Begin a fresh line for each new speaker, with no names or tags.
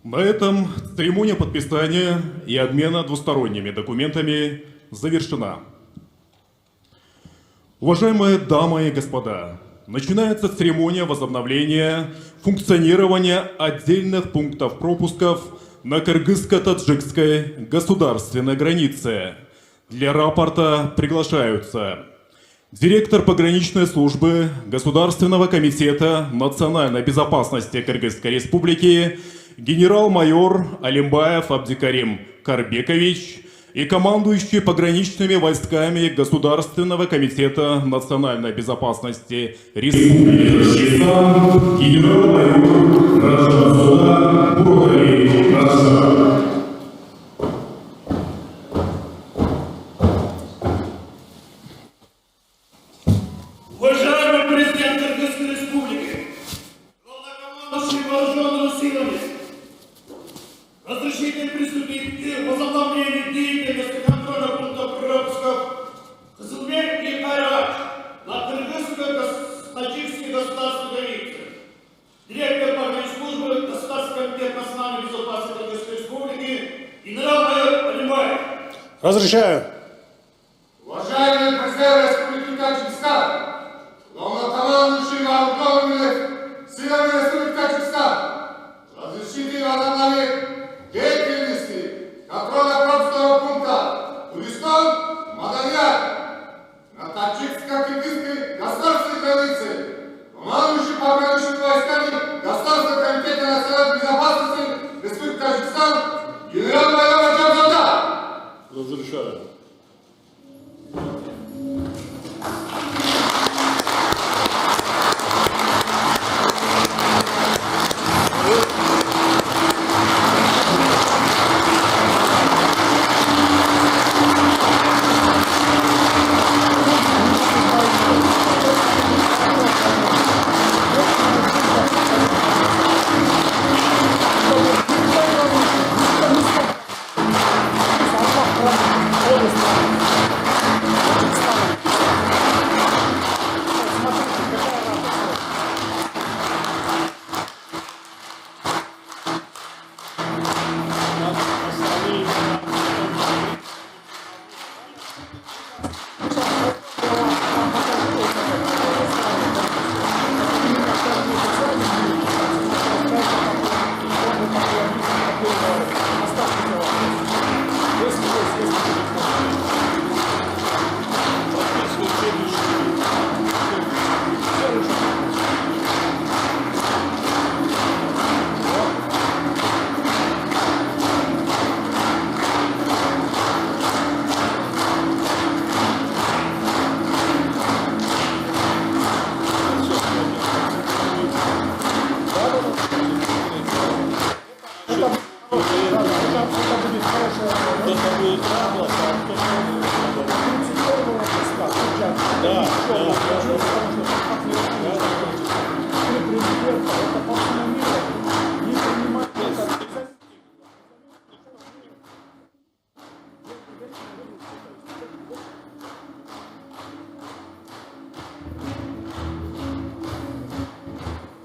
На этом церемония подписания и обмена двусторонними документами завершена. Уважаемые дамы и господа, начинается церемония возобновления функционирования отдельных пунктов пропусков на кыргызско-таджикской государственной границе. Для рапорта приглашаются директор пограничной службы Государственного комитета национальной безопасности Кыргызской Республики генерал-майор Алимбаев Абдикарим Карбекович и командующий пограничными войсками Государственного комитета национальной безопасности Республики Таджикистан генерал-майор Раджан Бургари Раджан.
Уважаемый президент Кыргызской Республики, главнокомандующий вооруженными силами, разрешите приступить к возобновлению деятельности контроля пунктов пропусков Кызылбек и Айрач на кыргызско-таджикской государственной границе. Директор погранслужбы Государственного комитета национальной безопасности Кыргызской Республики генерал-майор Алимбаев.
Разрешаю.
Уважаемый президент Республики Таджикистан, главнокомандующий вооруженными силами Республики Таджикистан, разрешите возобновить деятельности контроля пропускного пункта Туристан-Маданьяр на таджикско-кыргызской государственной границе. Командующий пограничными войсками Государственного комитета национальной безопасности Республики Таджикистан генерал-майор Раджан.
Разрешаю. Да.